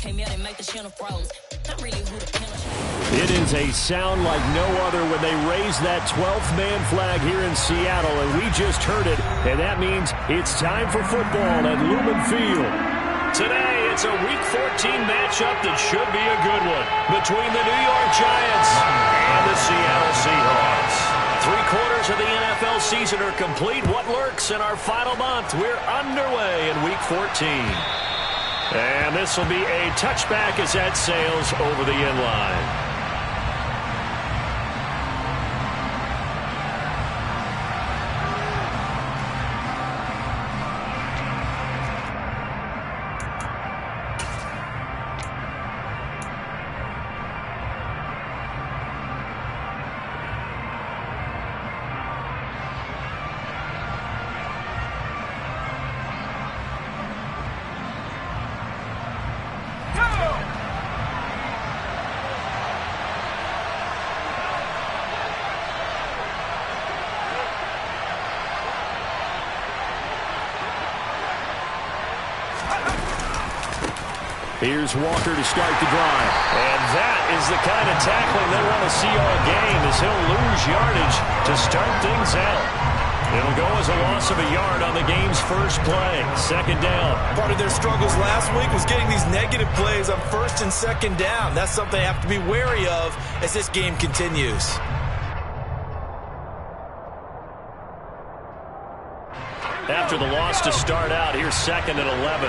It is a sound like no other when they raise that 12th man flag here in Seattle, and we just heard it, and that means it's time for football at Lumen Field. Today, it's a Week 14 matchup that should be a good one between the New York Giants and the Seattle Seahawks. 3/4 of the NFL season are complete. What lurks in our final month? We're underway in Week 14. And this will be a touchback as that sails over the end line. Here's Walker to start the drive. And that is the kind of tackling they want to see all game, as he'll lose yardage to start things out. It'll go as a loss of a yard on the game's first play. Second down. Part of their struggles last week was getting these negative plays on first and second down. That's something they have to be wary of as this game continues. After the loss to start out, here's 2nd and 11.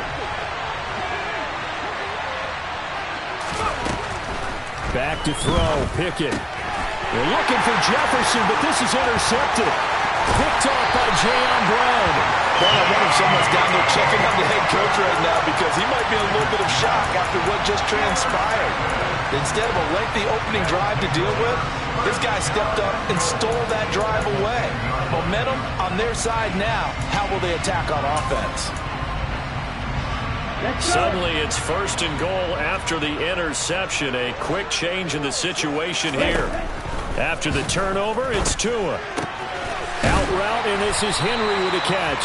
Back to throw, Pickett. They're looking for Jefferson, but this is intercepted. Picked off by Jayon Brown. Well, I wonder if someone's down there checking on the head coach right now, because he might be in a little bit of shock after what just transpired. Instead of a lengthy opening drive to deal with, this guy stepped up and stole that drive away. Momentum on their side now. How will they attack on offense? Suddenly, it's 1st and goal after the interception. A quick change in the situation here. After the turnover, it's Tua. Out route, and this is Henry with a catch.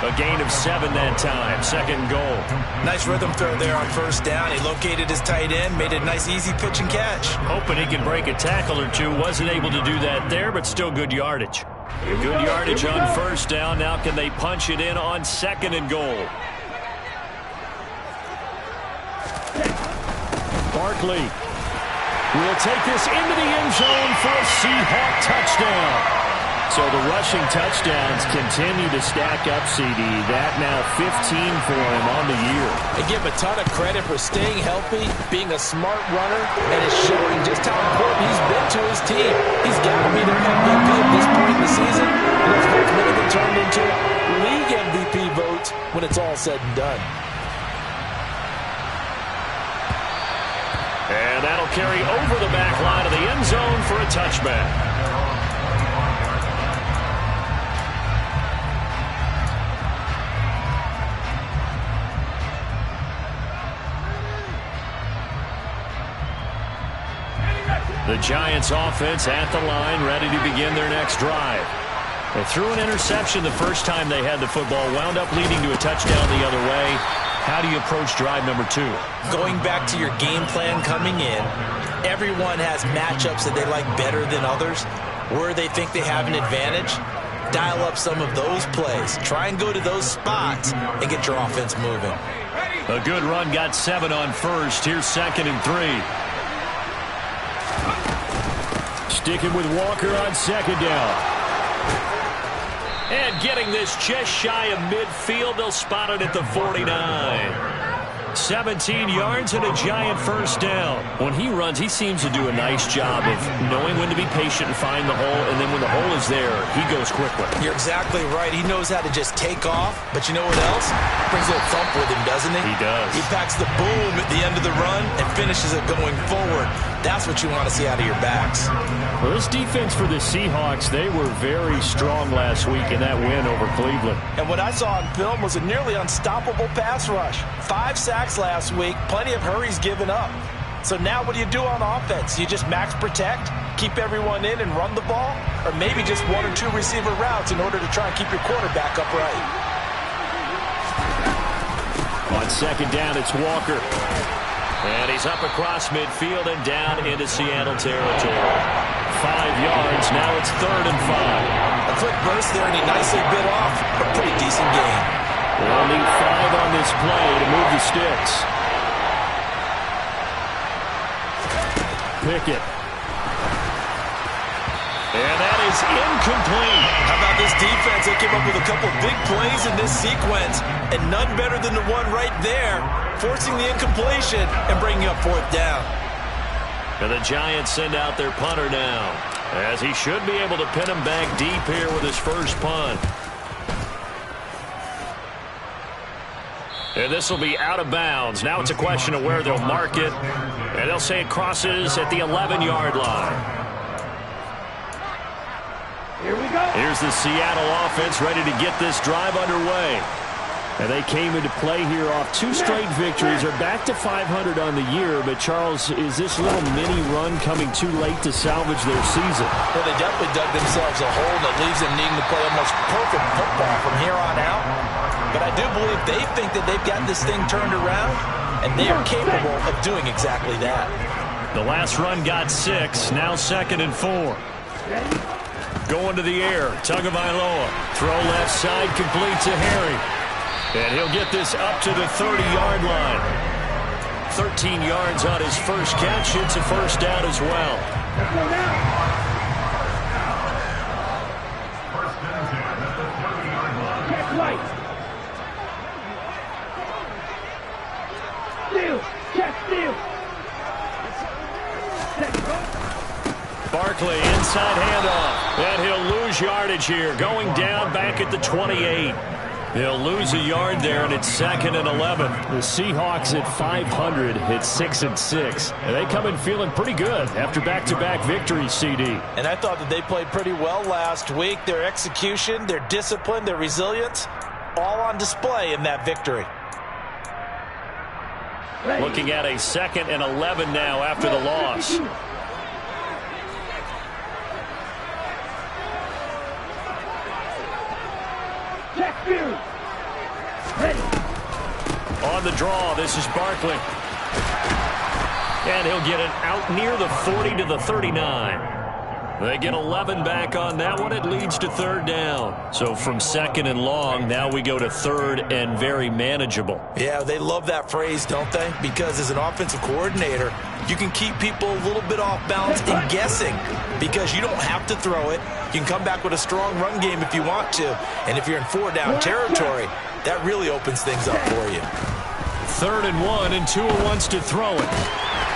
A gain of 7 that time. 2nd goal. Nice rhythm throw there on first down. He located his tight end, made a nice easy pitch and catch. Hoping he could break a tackle or two. Wasn't able to do that there, but still good yardage. Good yardage on first down. Now can they punch it in on 2nd and goal? Barkley will take this into the end zone for a Seahawk touchdown. So the rushing touchdowns continue to stack up, CD. That now 15 for him on the year. I give him a ton of credit for staying healthy, being a smart runner, and it's showing just how important he's been to his team. He's got to be their MVP at this point in the season, and it's ultimately been turned into league MVP votes when it's all said and done. And that'll carry over the back line of the end zone for a touchback. The Giants offense at the line, ready to begin their next drive. They threw an interception the first time they had the football, wound up leading to a touchdown the other way. How do you approach drive number 2? Going back to your game plan coming in, everyone has matchups that they like better than others, where they think they have an advantage. Dial up some of those plays. Try and go to those spots and get your offense moving. A good run, got 7 on first. Here's 2nd and 3. Sticking with Walker on 2nd down. And getting this just shy of midfield. They'll spot it at the 49. 17 yards and a Giant first down. When he runs, he seems to do a nice job of knowing when to be patient and find the hole, and then when the hole is there, he goes quickly. You're exactly right. He knows how to just take off, but you know what else? Brings a little thump with him, doesn't he? He does. He packs the boom at the end of the run and finishes it going forward. That's what you want to see out of your backs. Well, this defense for the Seahawks, they were very strong last week in that win over Cleveland. And what I saw on film was a nearly unstoppable pass rush. 5 sacks last week, plenty of hurries given up. So now what do you do on offense? You just max protect, keep everyone in and run the ball, or maybe just 1 or 2 receiver routes in order to try and keep your quarterback upright. On On second down, it's Walker. And he's up across midfield and down into Seattle territory. 5 yards. Now it's 3rd and 5. A quick burst there, and he nicely bit off a pretty decent gain. They'll need 5 on this play to move the sticks. Pickett. And that is incomplete. How about this defense? They came up with a couple big plays in this sequence, and none better than the one right there, forcing the incompletion and bringing up 4th down. And the Giants send out their punter now, as he should be able to pin him back deep here with his first punt. And this will be out of bounds. Now it's a question of where they'll mark it, and they'll say it crosses at the 11-yard line. Here we go. Here's the Seattle offense ready to get this drive underway. And they came into play here off 2 straight victories. They're back to 500 on the year. But, Charles, is this little mini run coming too late to salvage their season? Well, they definitely dug themselves a hole that leaves them needing to play almost perfect football from here on out. But I do believe they think that they've got this thing turned around, and they are capable of doing exactly that. The last run got 6. Now 2nd and 4. Going to the air. Tagovailoa. Throw left side, complete to Harry. And he'll get this up to the 30-yard line. 13 yards on his first catch. It's a first down as well. Let's go now. Check right. Steal. Check steal. Barkley inside handoff. And he'll lose yardage here. Going down back at the 28. They'll lose a yard there, and it's 2nd and 11. The Seahawks at 500 hit 6 and 6. And they come in feeling pretty good after back-to-back victories, CD. And I thought that they played pretty well last week. Their execution, their discipline, their resilience, all on display in that victory. Looking at a 2nd and 11 now after the loss. On the draw, this is Barkley. And he'll get it out near the 40 to the 39. They get 11 back on that one. It leads to 3rd down. So from 2nd and long, now we go to 3rd and very manageable. Yeah, they love that phrase, don't they? Because as an offensive coordinator, you can keep people a little bit off balance and guessing because you don't have to throw it. You can come back with a strong run game if you want to. And if you're in 4-down territory, that really opens things up for you. 3rd and 1, and Tua wants to throw it.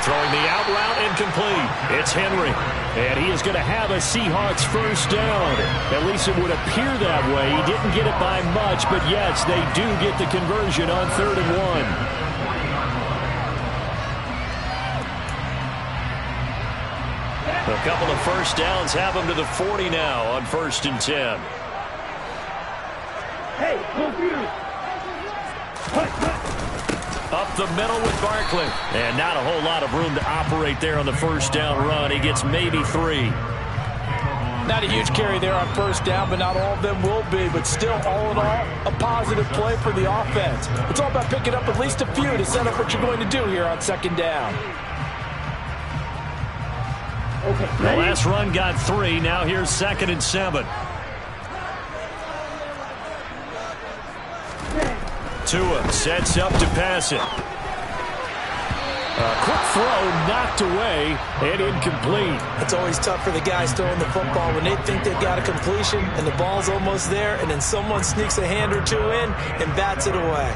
Throwing the out route incomplete. It's Henry. And he is going to have a Seahawks first down. At least it would appear that way. He didn't get it by much, but yes, they do get the conversion on 3rd and 1. A couple of first downs have them to the 40 now on 1st and 10. Hey, go through. Up the middle with Barkley. And not a whole lot of room to operate there on the first down run. He gets maybe 3. Not a huge carry there on 1st down, but not all of them will be. But still, all in all, a positive play for the offense. It's all about picking up at least a few to set up what you're going to do here on 2nd down. Okay, the last run got 3. Now here's 2nd and 7. Tua sets up to pass it. A quick throw knocked away and incomplete. It's always tough for the guys throwing the football when they think they've got a completion and the ball's almost there, and then someone sneaks a hand or 2 in and bats it away.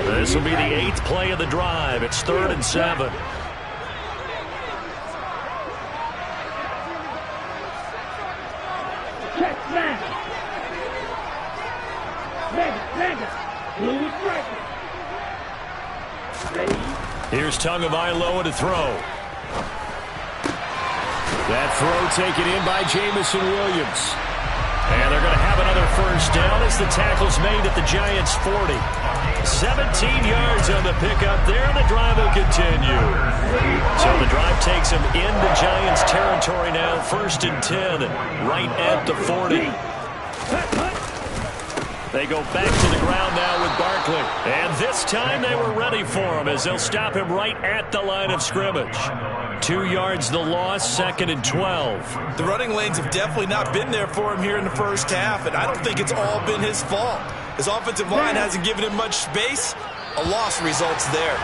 This will be the 8th play of the drive. It's 3rd and 7. Check smash. Mega. Blue striker. Ready? Here's Tagovailoa to throw. That throw taken in by Jamison Williams. And they're going to have another first down as the tackle's made at the Giants' 40. 17 yards on the pickup there, and the drive will continue. So the drive takes them into Giants territory now, 1st and 10, right at the 40. They go back to the ground now with Barkley. And this time they were ready for him as they'll stop him right at the line of scrimmage. 2 yards the loss, 2nd and 12. The running lanes have definitely not been there for him here in the first half, and I don't think it's all been his fault. His offensive line hasn't given him much space. A loss results there.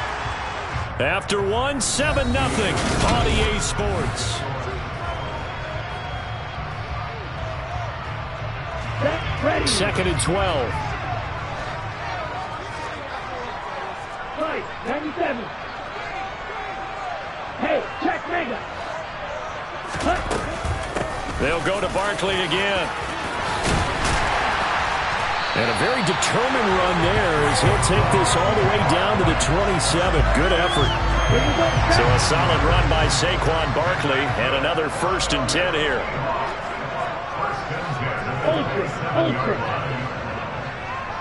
After 1, 7-0, RDA Sports. Ready. 2nd and 12. Right, 97. Hey, check mega. They'll go to Barkley again. And a very determined run there as he'll take this all the way down to the 27. Good effort. So a solid run by Saquon Barkley and another 1st and 10 here.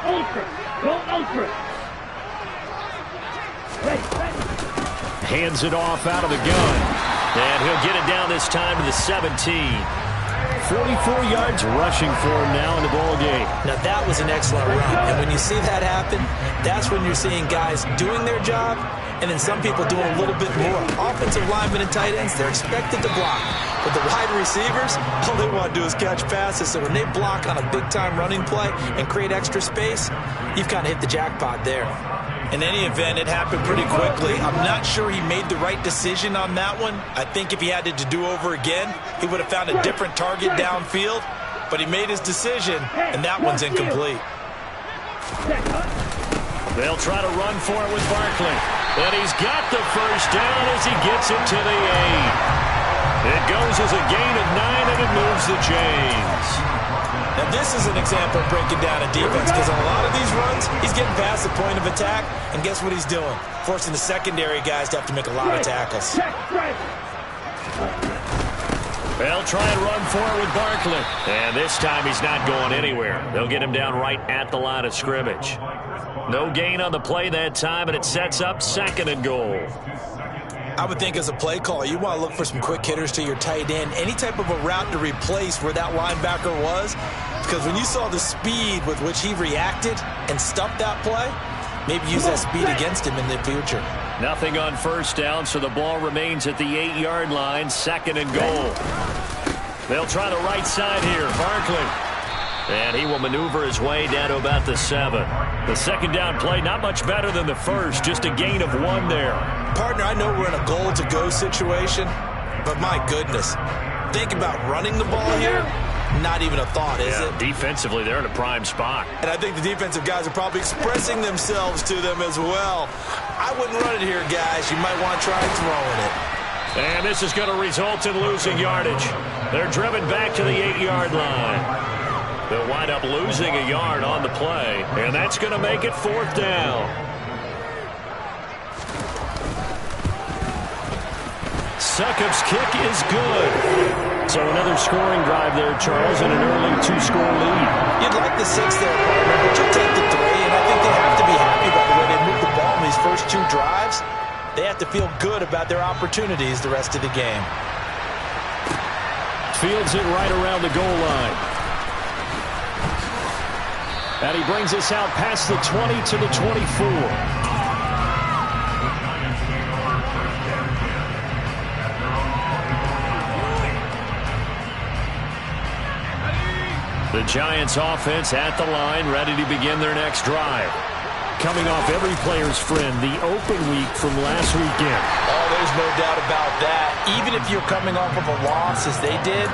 Ultra. Go ultra. Ready. Hands it off out of the gun. And he'll get it down this time to the 17. 44 yards rushing for him now in the ball game. Now that was an excellent run. And when you see that happen, that's when you're seeing guys doing their job and then some people doing a little bit more. Offensive linemen and tight ends, they're expected to block. But the wide receivers, all they want to do is catch passes. So when they block on a big-time running play and create extra space, you've kind of hit the jackpot there. In any event, it happened pretty quickly. I'm not sure he made the right decision on that one. I think if he had to do over again, he would have found a different target downfield. But he made his decision, and that one's incomplete. They'll try to run for it with Barkley. And he's got the first down as he gets it to the 8. It goes as a gain of 9, and it moves the chains. Now, this is an example of breaking down a defense because on a lot of these runs, he's getting past the point of attack, and guess what he's doing? Forcing the secondary guys to have to make a lot of tackles. They'll try and run for it with Barkley. And this time he's not going anywhere. They'll get him down right at the line of scrimmage. No gain on the play that time, and it sets up 2nd and goal. I would think as a play caller, you want to look for some quick hitters to your tight end. Any type of a route to replace where that linebacker was. Because when you saw the speed with which he reacted and stuffed that play, maybe use that speed against him in the future. Nothing on 1st down, so the ball remains at the 8-yard line, 2nd and goal. They'll try the right side here, Barkley. And he will maneuver his way down to about the 7. The 2nd down play, not much better than the first, just a gain of 1 there. Partner, I know we're in a goal-to-go situation, but my goodness. Think about running the ball here. Not even a thought, is it? Defensively, they're in a prime spot. And I think the defensive guys are probably expressing themselves to them as well. I wouldn't run it here, guys. You might want to try throwing it. And this is going to result in losing yardage. They're driven back to the 8-yard line. They'll wind up losing a yard on the play, and that's going to make it 4th down. Succop's kick is good. So another scoring drive there, Charles, and an early 2-score lead. You'd like the 6 there, partner, but you'll take the 3, and I think they have to be happy about the way they moved the ball in these first 2 drives. They have to feel good about their opportunities the rest of the game. Fields it right around the goal line. And he brings us out past the 20 to the 24. The Giants offense at the line, ready to begin their next drive. Coming off every player's friend, the open week from last weekend. Oh, there's no doubt about that. Even if you're coming off of a loss as they did,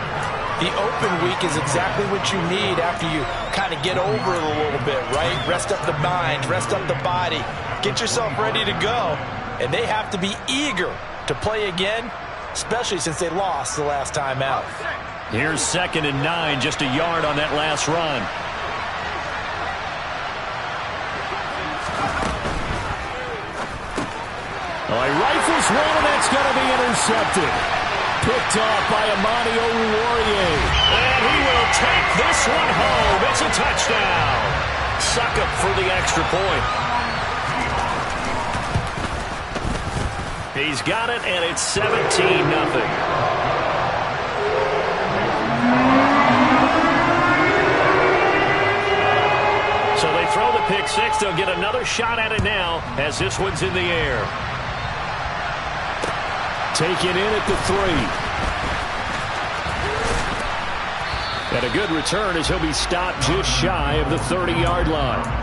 the open week is exactly what you need after you kind of get over it a little bit, right? Rest up the mind, rest up the body, get yourself ready to go. And they have to be eager to play again, especially since they lost the last time out. Here's 2nd and 9, just a yard on that last run. Oh, he rifles one, and that's going to be intercepted. Picked off by Amani Oruwariye. And he will take this one home. It's a touchdown. Succop for the extra point. He's got it, and it's 17-0. pick six. They'll get another shot at it now as this one's in the air. Taken in at the 3. And a good return as he'll be stopped just shy of the 30-yard line.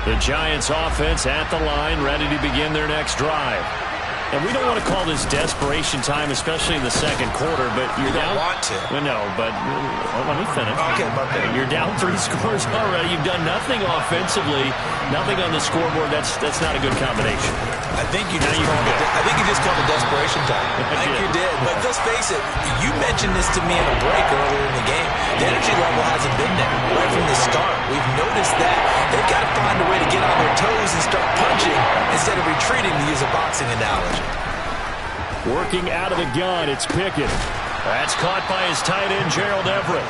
The Giants offense at the line, ready to begin their next drive. And we don't want to call this desperation time, especially in the second quarter, but you're down. You don't want to. Well, no, but let me finish. Okay, my bad. You're down 3 scores already. You've done nothing offensively, nothing on the scoreboard. That's not a good combination. I think you just called it desperation time. I think you did. But let's face it, you mentioned this to me in a break earlier in the game. The energy level hasn't been there right from the start. We've noticed that they've got to find a way to get on their toes and start punching instead of retreating, to use a boxing analogy. Working out of the gun, it's Pickett. That's caught by his tight end, Gerald Everett.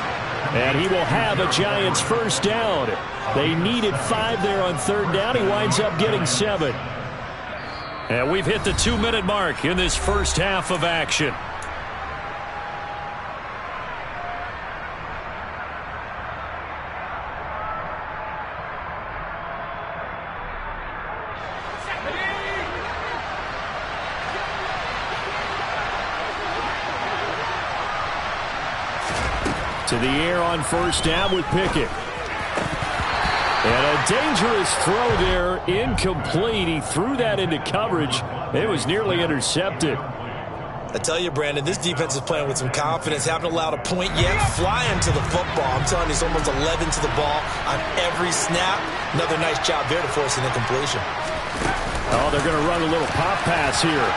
And he will have a Giants first down. They needed 5 there on third down. He winds up getting 7. And we've hit the 2-minute mark in this first half of action. To the air on first down with Pickett. And a dangerous throw there, incomplete. He threw that into coverage. It was nearly intercepted. I tell you, Brandon, this defense is playing with some confidence. Haven't allowed a point yet. Flying to the football. I'm telling you, it's almost 11 to the ball on every snap. Another nice job there to force an incompletion. Oh, they're going to run a little pop pass here.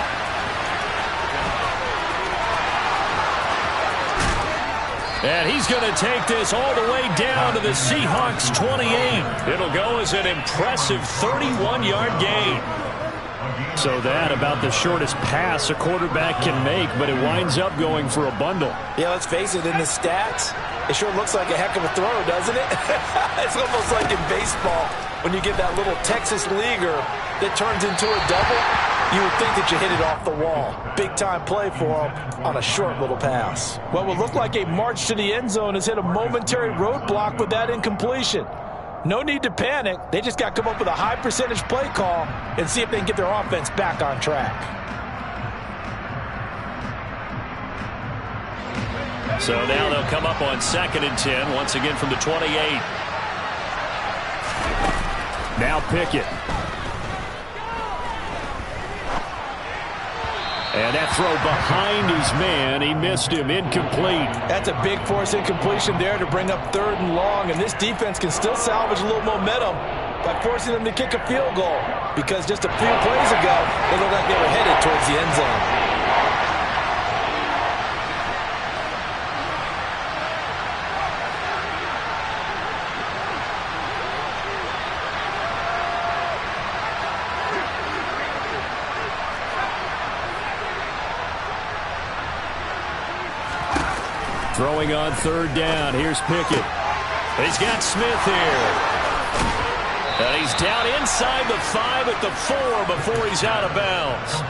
And he's going to take this all the way down to the Seahawks 28. It'll go as an impressive 31-yard gain. So that about the shortest pass a quarterback can make, but it winds up going for a bundle. Yeah, let's face it, in the stats, it sure looks like a heck of a throw, doesn't it? It's almost like in baseball when you get that little Texas leaguer that turns into a double. You would think that you hit it off the wall. Big-time play for him on a short little pass. What would look like a march to the end zone has hit a momentary roadblock with that incompletion. No need to panic. They just got to come up with a high percentage play call and see if they can get their offense back on track. So now they'll come up on 2nd and 10, once again from the 28. Now Pickett. And that throw behind his man, he missed him, incomplete. That's a big force incompletion there to bring up 3rd and long, and this defense can still salvage a little momentum by forcing them to kick a field goal, because just a few plays ago, they looked like they were headed towards the end zone. Throwing on 3rd down. Here's Pickett. He's got Smith here. And he's down inside the 5 at the 4 before he's out of bounds.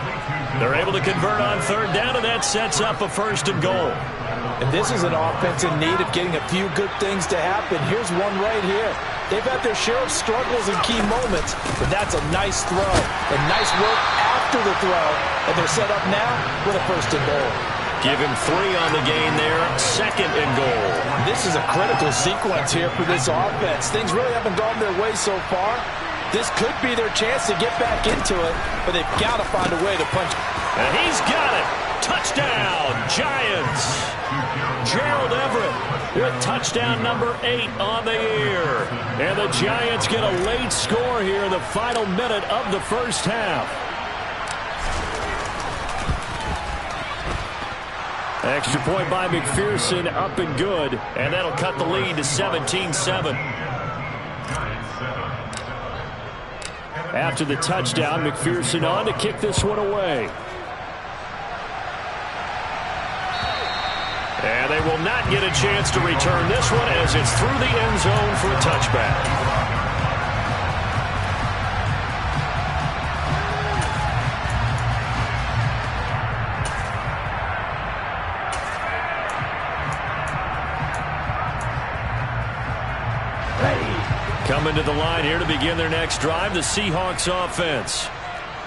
They're able to convert on 3rd down, and that sets up a 1st and goal. And this is an offense in need of getting a few good things to happen. Here's one right here. They've had their share of struggles in key moments, but that's a nice throw. And nice work after the throw. And they're set up now with a 1st and goal. Give him 3 on the gain there, 2nd and goal. This is a critical sequence here for this offense. Things really haven't gone their way so far. This could be their chance to get back into it, but they've got to find a way to punch. And he's got it. Touchdown, Giants. Gerald Everett with touchdown number 8 on the year. And the Giants get a late score here in the final minute of the first half. Extra point by McPherson, up and good. And that'll cut the lead to 17-7. After the touchdown, McPherson on to kick this one away. And they will not get a chance to return this one as it's through the end zone for a touchback. Coming to the line here to begin their next drive, the Seahawks offense.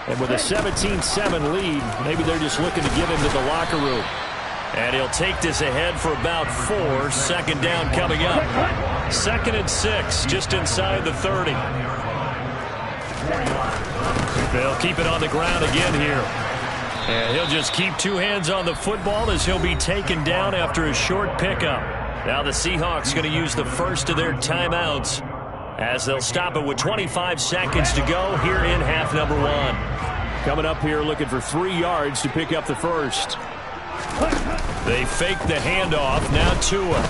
And with a 17-7 lead, maybe they're just looking to get into the locker room. And he'll take this ahead for about 4. Second down coming up. 2nd and 6, just inside the 30. They'll keep it on the ground again here. And he'll just keep 2 hands on the football as he'll be taken down after a short pickup. Now the Seahawks going to use the first of their timeouts as they'll stop it with 25 seconds to go here in half number 1. Coming up here looking for 3 yards to pick up the first. They fake the handoff. Now Tua.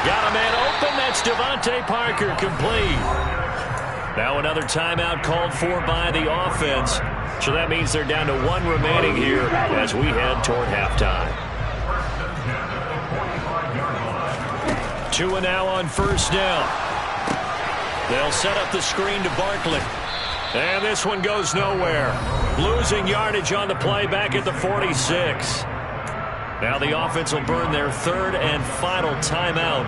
Got a man open. That's Devontae Parker, complete. Now another timeout called for by the offense. So that means they're down to 1 remaining here as we head toward halftime. Tua now on first down. They'll set up the screen to Barkley. And this one goes nowhere. Losing yardage on the play back at the 46. Now the offense will burn their 3rd and final timeout.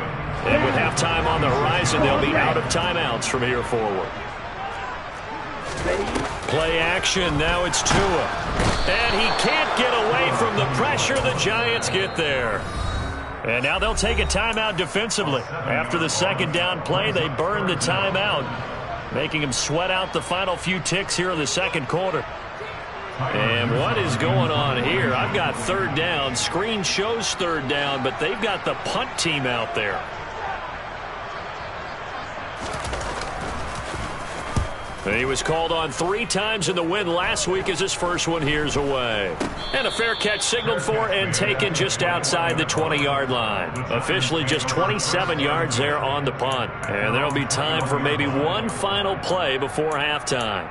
And with halftime on the horizon, they'll be out of timeouts from here forward. Play action. Now it's Tua. And he can't get away from the pressure. The Giants get there. And now they'll take a timeout defensively. After the 2nd down play, they burn the timeout, making him sweat out the final few ticks here in the 2nd quarter. And what is going on here? I've got 3rd down. Screen shows 3rd down, but they've got the punt team out there. He was called on 3 times in the win last week as his first one here's away. And a fair catch signaled for and taken just outside the 20-yard line. Officially just 27 yards there on the punt. And there'll be time for maybe one final play before halftime.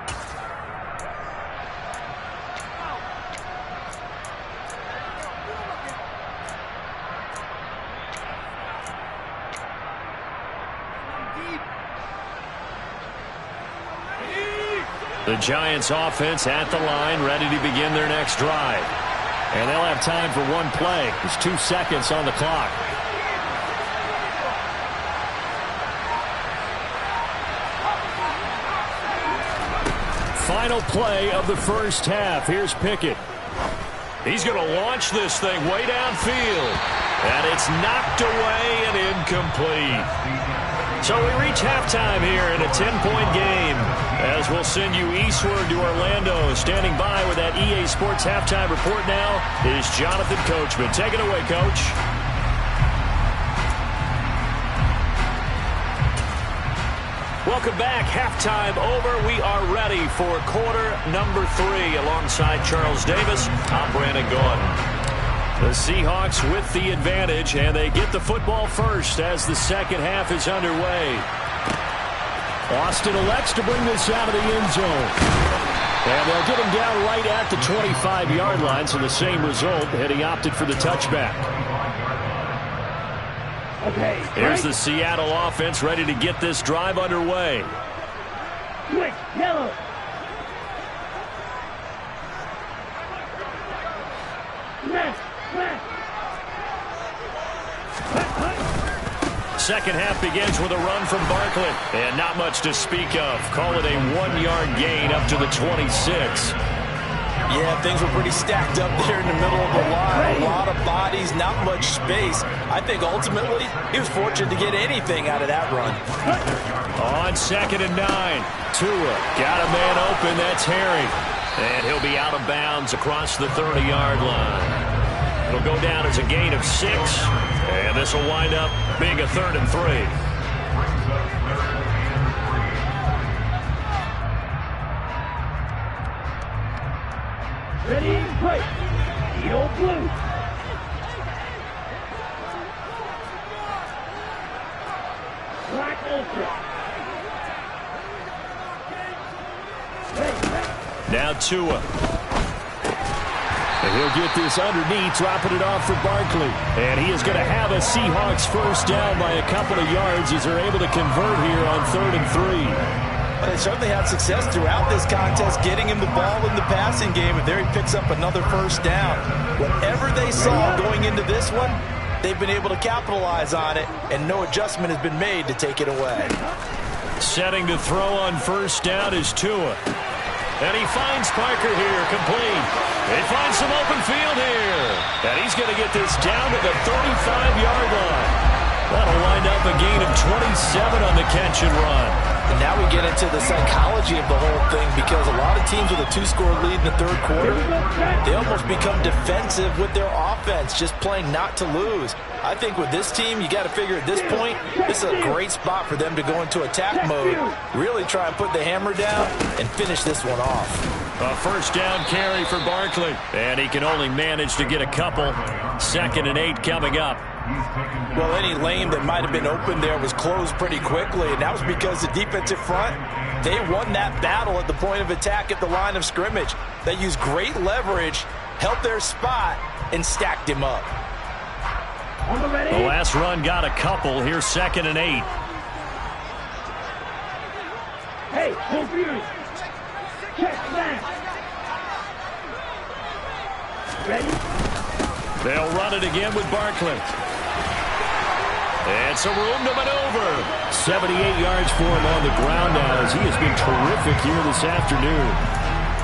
The Giants offense at the line, ready to begin their next drive. And they'll have time for one play. There's 2 seconds on the clock. Final play of the first half. Here's Pickett. He's going to launch this thing way downfield. And it's knocked away and incomplete. So we reach halftime here in a 10-point game as we'll send you eastward to Orlando. Standing by with that EA Sports halftime report now is Jonathan Coachman. Take it away, Coach. Welcome back. Halftime over. We are ready for quarter number 3 alongside Charles Davis. I'm Brandon Gordon. The Seahawks with the advantage, and they get the football first as the second half is underway. Austin elects to bring this out of the end zone. And they'll get him down right at the 25-yard line, so the same result, and he opted for the touchback. Okay. Here's the Seattle offense ready to get this drive underway. Quick, yellow. Second half begins with a run from Barkley. And not much to speak of. Call it a 1-yard gain up to the 26. Yeah, things were pretty stacked up there in the middle of the line. A lot of bodies, not much space. I think ultimately he was fortunate to get anything out of that run. On 2nd and 9. Tua got a man open. That's Harry. And he'll be out of bounds across the 30-yard line. It'll go down as a gain of 6. And this will wind up being a 3rd and 3. Ready and play. Steel blue. Black ultra. Now Tua. And he'll get this underneath, dropping it off for Barkley. And he is going to have a Seahawks first down by a couple of yards as they're able to convert here on 3rd and 3. But they certainly had success throughout this contest, getting him the ball in the passing game. And there he picks up another first down. Whatever they saw going into this one, they've been able to capitalize on it, and no adjustment has been made to take it away. Setting to throw on first down is Tua. And he finds Parker here, complete. They find some open field here. And he's going to get this down to the 35-yard line. That'll wind up a gain of 27 on the catch and run. And now we get into the psychology of the whole thing, because a lot of teams with a 2-score lead in the third quarter, they almost become defensive with their offense, just playing not to lose. I think with this team, you got to figure at this point, this is a great spot for them to go into attack mode, really try and put the hammer down and finish this one off. A first down carry for Barkley, and he can only manage to get a couple. 2nd and 8 coming up. Well, any lane that might have been open there was closed pretty quickly, and that was because the defensive front, they won that battle at the point of attack at the line of scrimmage. They used great leverage, held their spot, and stacked him up. The last run got a couple. Here's 2nd and 8. Hey, confused. Check that. Ready? They'll run it again with Barkley. It's a room to maneuver. 78 yards for him on the ground now, as he has been terrific here this afternoon.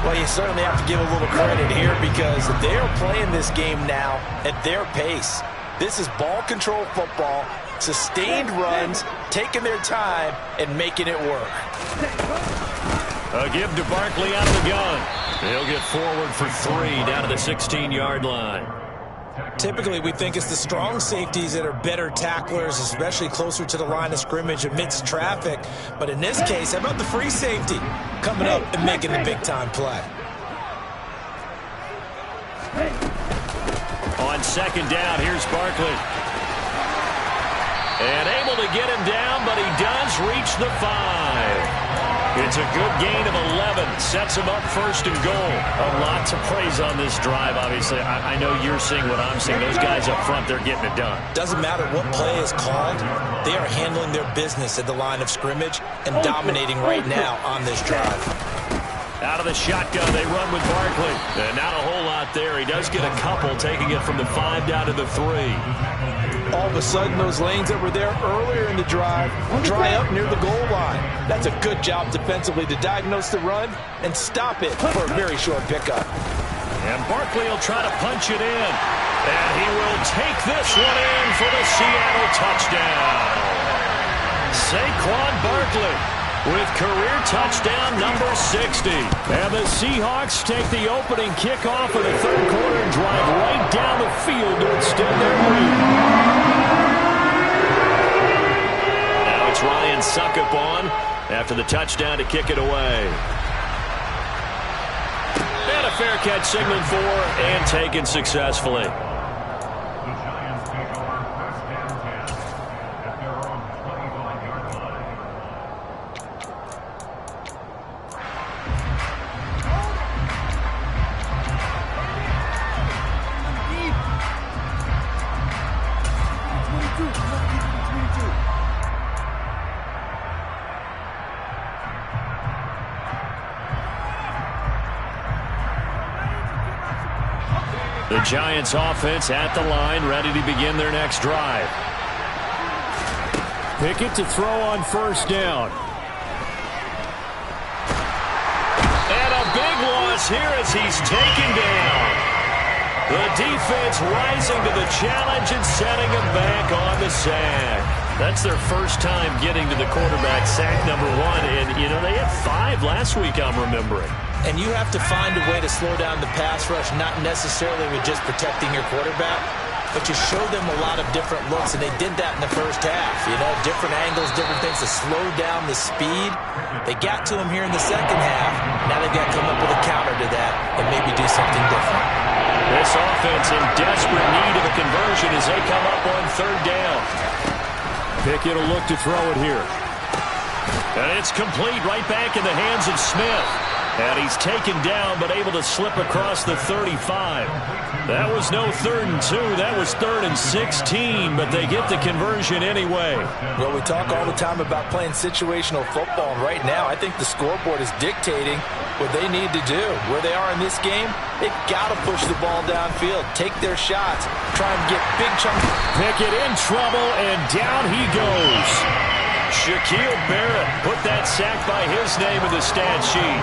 Well, you certainly have to give a little credit here, because they're playing this game now at their pace. This is ball control football, sustained runs, taking their time, and making it work. A give to Barkley out of the gun. He'll get forward for 3 down to the 16-yard line. Typically, we think it's the strong safeties that are better tacklers, especially closer to the line of scrimmage amidst traffic. But in this case, how about the free safety coming up and making the big-time play? On 2nd down, here's Barkley. And able to get him down, but he does reach the 5. It's a good gain of 11. Sets him up 1st and goal. A lot to praise on this drive, obviously. I know you're seeing what I'm seeing. Those guys up front, they're getting it done. Doesn't matter what play is called. They are handling their business at the line of scrimmage and dominating right now on this drive. Out of the shotgun, they run with Barkley. And not a whole lot there. He does get a couple, taking it from the 5 down to the 3. All of a sudden, those lanes that were there earlier in the drive dry up near the goal line. That's a good job defensively to diagnose the run and stop it for a very short pickup. And Barkley will try to punch it in. And he will take this one in for the Seattle touchdown. Saquon Barkley with career touchdown number 60. And the Seahawks take the opening kickoff of the third quarter and drive right down the field to extend their lead. Now it's Ryan Suckup on after the touchdown to kick it away. And a fair catch signaled for and taken successfully. The Giants offense at the line, ready to begin their next drive. Pickett to throw on first down. And a big loss here as he's taken down. The defense rising to the challenge and setting him back on the sack. That's their first time getting to the quarterback, sack number 1. And, you know, they had 5 last week, I'm remembering. And you have to find a way to slow down the pass rush, not necessarily with just protecting your quarterback, but you show them a lot of different looks, and they did that in the first half. You know, different angles, different things to slow down the speed. They got to him here in the second half. Now they've got to come up with a counter to that and maybe do something different. This offense in desperate need of a conversion as they come up on third down. Pickett will look to throw it here. And it's complete right back in the hands of Smith. And he's taken down, but able to slip across the 35. That was no 3rd and 2. That was 3rd and 16, but they get the conversion anyway. Well, we talk all the time about playing situational football, and right now I think the scoreboard is dictating what they need to do. Where they are in this game, they've got to push the ball downfield, take their shots, try and get big chunks. Pickett in trouble, and down he goes. Shaquille Barrett put that sack by his name in the stat sheet.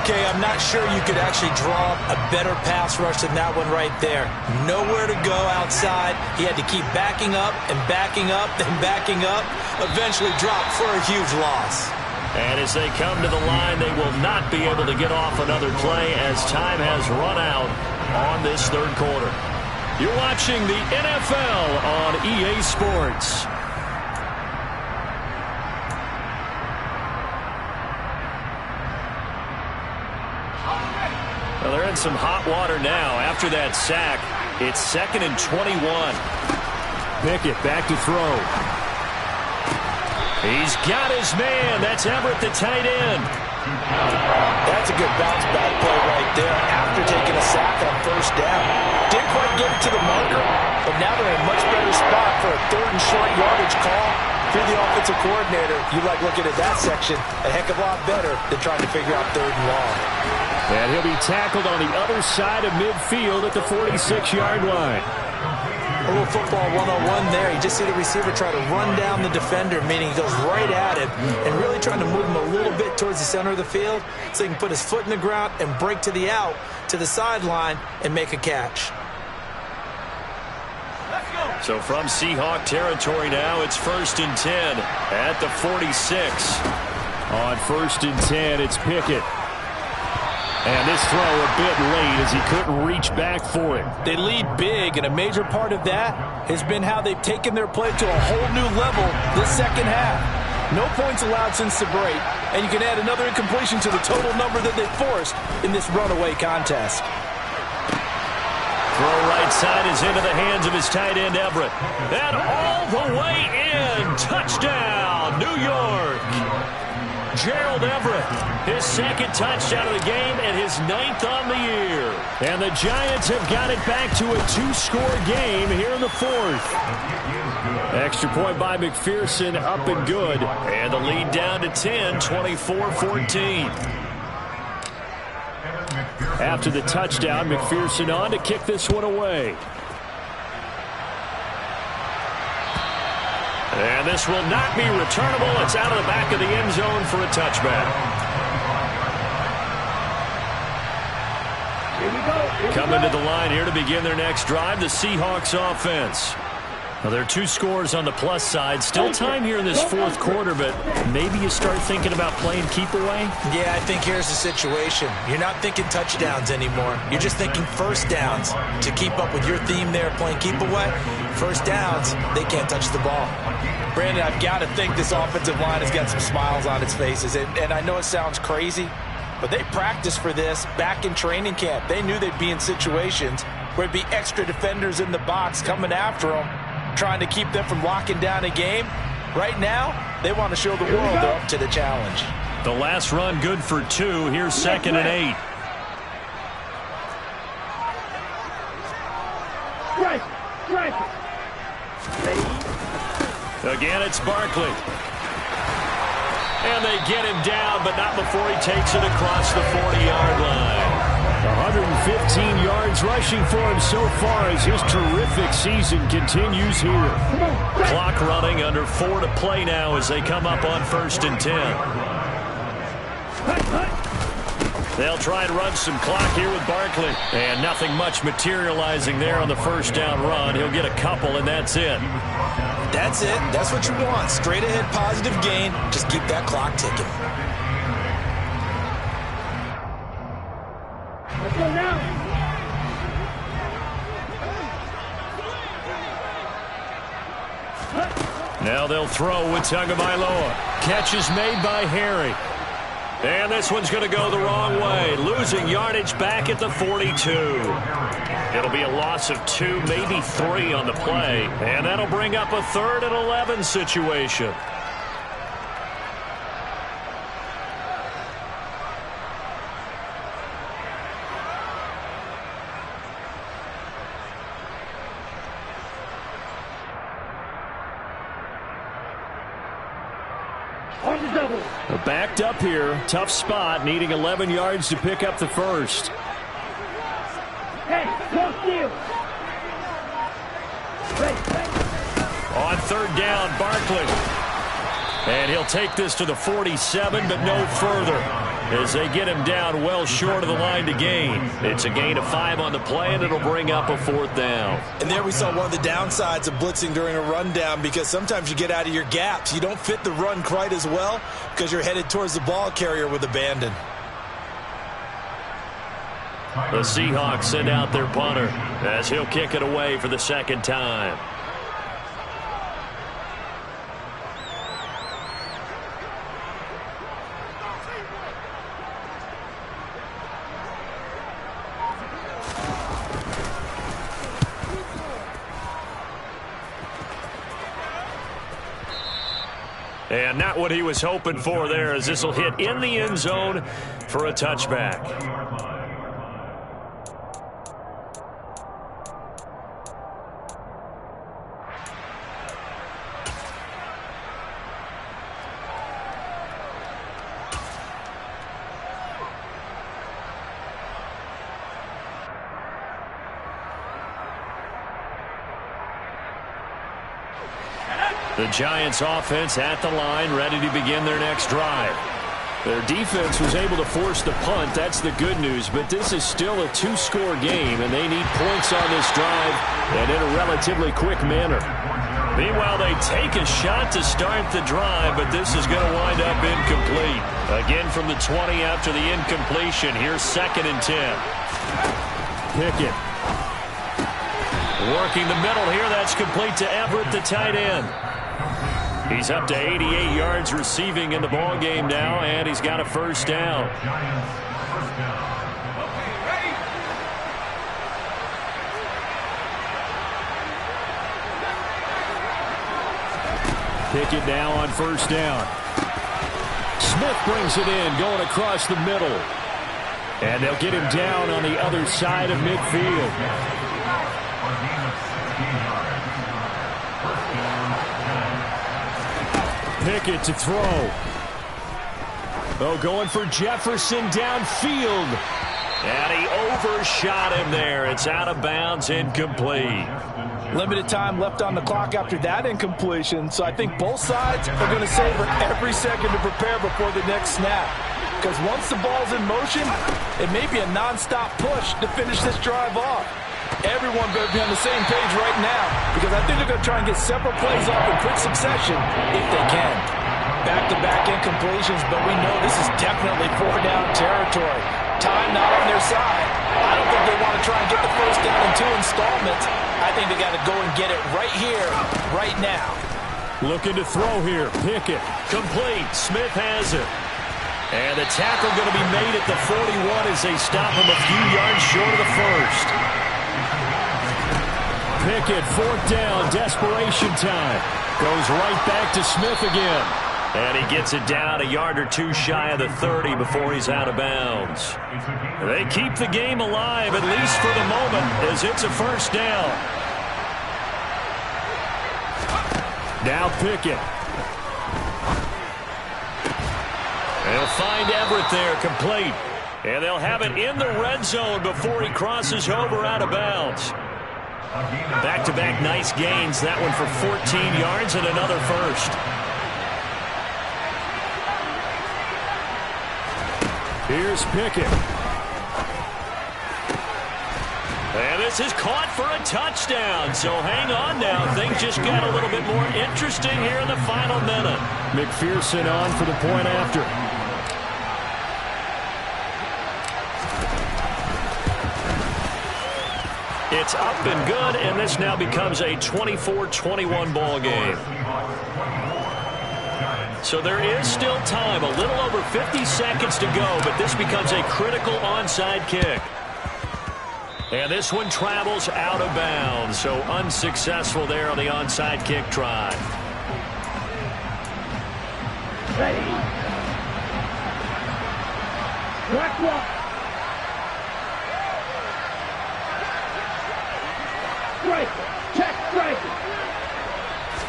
Okay, I'm not sure you could actually draw a better pass rush than that one right there. Nowhere to go outside. He had to keep backing up and backing up and backing up. Eventually dropped for a huge loss. And as they come to the line, they will not be able to get off another play as time has run out on this 3rd quarter. You're watching the NFL on EA Sports. Well, they're in some hot water now. After that sack, it's 2nd and 21. Pickett back to throw. He's got his man. That's Everett, the tight end. That's a good bounce back play right there after taking a sack on 1st down. Didn't quite get it to the marker, but now they're in a much better spot for a 3rd and short yardage call. If you're the offensive coordinator, you like looking at that section a heck of a lot better than trying to figure out 3rd and long. And he'll be tackled on the other side of midfield at the 46-yard line. A little football 101 there. You just see the receiver try to run down the defender, meaning he goes right at him and really trying to move him a little bit towards the center of the field so he can put his foot in the ground and break to the out, to the sideline, and make a catch. So from Seahawk territory now, it's 1st and 10 at the 46. On 1st and 10, it's Pickett. And this throw a bit late as he couldn't reach back for it. They lead big, and a major part of that has been how they've taken their play to a whole new level this 2nd half. No points allowed since the break, and you can add another incompletion to the total number that they forced in this runaway contest. Throw right side is into the hands of his tight end, Everett. And all the way in. Touchdown, New York. Gerald Everett, his 2nd touchdown of the game and his 9th on the year. And the Giants have got it back to a 2-score game here in the 4th. Extra point by McPherson, up and good. And the lead down to 10, 24-14. After the touchdown, McPherson on to kick this one away. And this will not be returnable. It's out of the back of the end zone for a touchback. Here we go. Coming to the line here to begin their next drive, the Seahawks offense. Well, there are 2 scores on the plus side. Still time here in this 4th quarter, but maybe you start thinking about playing keep away? Yeah, I think here's the situation. You're not thinking touchdowns anymore. You're just thinking 1st downs. To keep up with your theme there, playing keep away, 1st downs, they can't touch the ball. Brandon, I've got to think this offensive line has got some smiles on its faces. And I know it sounds crazy, but they practiced for this back in training camp. They knew they'd be in situations where there'd be extra defenders in the box coming after them, trying to keep them from locking down a game. Right now, they want to show the world they're up to the challenge. The last run good for 2. Here's 2nd and 8. Strike. Again, it's Barkley. And they get him down, but not before he takes it across the 40-yard line. 115 yards rushing for him so far as his terrific season continues here. Clock running, under 4 to play now as they come up on 1st and 10. They'll try and run some clock here with Barkley. And nothing much materializing there on the 1st down run. He'll get a couple, and that's it. That's it. That's what you want. Straight ahead positive gain. Just keep that clock ticking. Let's go now. Now they'll throw with Tagovailoa. Catch is made by Harry. And this one's going to go the wrong way. Losing yardage back at the 42. It'll be a loss of 2, maybe 3 on the play. And that'll bring up a 3rd and 11 situation. On the double. Backed up here. Tough spot. Needing 11 yards to pick up the first. Hey, no steal. On third down, Barkley. And he'll take this to the 47, but no further, as they get him down well short of the line to gain. It's a gain of 5 on the play, and it'll bring up a 4th down. And there we saw one of the downsides of blitzing during a rundown, because sometimes you get out of your gaps. You don't fit the run quite as well because you're headed towards the ball carrier with abandon. The Seahawks send out their punter as he'll kick it away for the second time. And not what he was hoping for there, as this will hit in the end zone for a touchback. The Giants offense at the line, ready to begin their next drive. Their defense was able to force the punt. That's the good news, but this is still a 2-score game, and they need points on this drive and in a relatively quick manner. Meanwhile, they take a shot to start the drive, but this is going to wind up incomplete. Again from the 20 after the incompletion. Here's 2nd and 10. Pickett. Working the middle here. That's complete to Everett, the tight end. He's up to 88 yards receiving in the ball game now, and he's got a first down. Pickett now on first down. Smith brings it in, going across the middle. And they'll get him down on the other side of midfield. Pickett to throw. Oh, going for Jefferson downfield. And he overshot him there. It's out of bounds, incomplete. Limited time left on the clock after that incompletion, so I think both sides are going to savor every second to prepare before the next snap. Because once the ball's in motion, it may be a non-stop push to finish this drive off. Everyone better be on the same page right now, because I think they're going to try and get several plays off in quick succession if they can. Back-to-back incompletions, but we know this is definitely 4-down territory. Time not on their side. I don't think they want to try and get the first down in 2 installments. I think they got to go and get it right here, right now. Looking to throw here. Pickett. Complete. Smith has it. And the tackle going to be made at the 41 as they stop him a few yards short of the first. Pickett, 4th down, desperation time. Goes right back to Smith again. And he gets it down a yard or 2 shy of the 30 before he's out of bounds. They keep the game alive, at least for the moment, as it's a first down. Now Pickett. They'll find Everett there, complete. And they'll have it in the red zone before he crosses over out of bounds. Back-to-back nice gains. That one for 14 yards and another first. Here's Pickett. And this is caught for a touchdown. So hang on now. Things just got a little bit more interesting here in the final minute. McPherson on for the point after. It's up and good, and this now becomes a 24-21 ball game. So there is still time, a little over 50 seconds to go, but this becomes a critical onside kick. And this one travels out of bounds, so unsuccessful there on the onside kick try. Ready. Black walk. Strike. Check. Strike.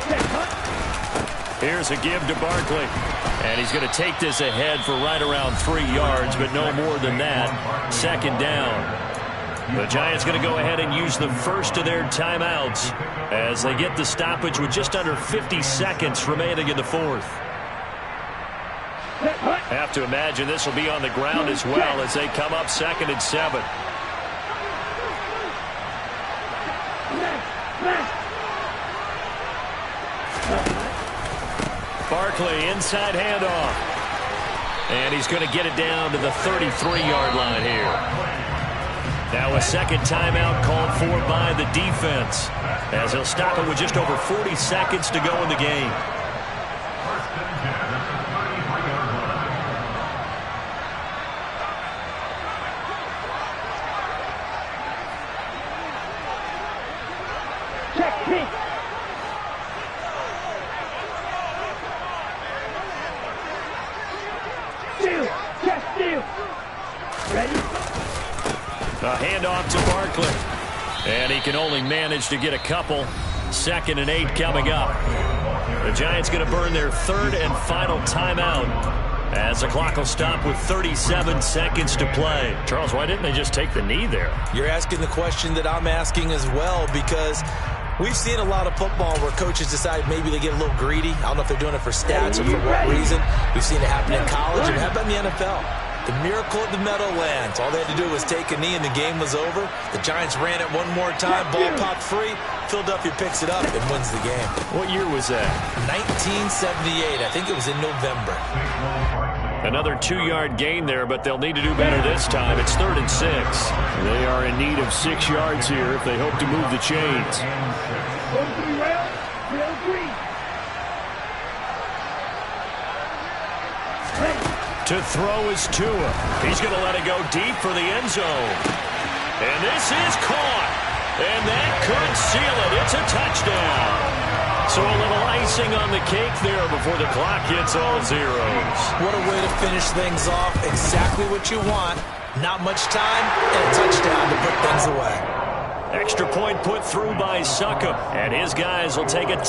Check. Hunt. Here's a give to Barkley. And he's going to take this ahead for right around 3 yards, but no more than that. Second down. The Giants going to go ahead and use the first of their timeouts as they get the stoppage with just under 50 seconds remaining in the fourth. Have to imagine this will be on the ground as well as they come up 2nd and 7. Barkley, inside handoff. And he's going to get it down to the 33-yard line here. Now a second timeout called for by the defense as he'll stop it with just over 40 seconds to go in the game. A handoff to Barkley. And he can only manage to get a couple. 2nd and 8 coming up. The Giants going to burn their 3rd and final timeout as the clock will stop with 37 seconds to play. Charles, why didn't they just take the knee there? You're asking the question that I'm asking as well, because we've seen a lot of football where coaches decide maybe they get a little greedy. I don't know if they're doing it for stats or for what reason. We've seen it happen in college, and how about in the NFL? The miracle of the Meadowlands. All they had to do was take a knee and the game was over. The Giants ran it one more time. Ball popped free. Philadelphia picks it up and wins the game. What year was that? 1978. I think it was in November. Another 2-yard gain there, but they'll need to do better this time. It's 3rd and 6. They are in need of 6 yards here if they hope to move the chains. To throw is Tua. He's going to let it go deep for the end zone. And this is caught. And that could seal it. It's a touchdown. So a little icing on the cake there before the clock hits all zeros. What a way to finish things off. Exactly what you want. Not much time and a touchdown to put things away. Extra point put through by Succop. And his guys will take a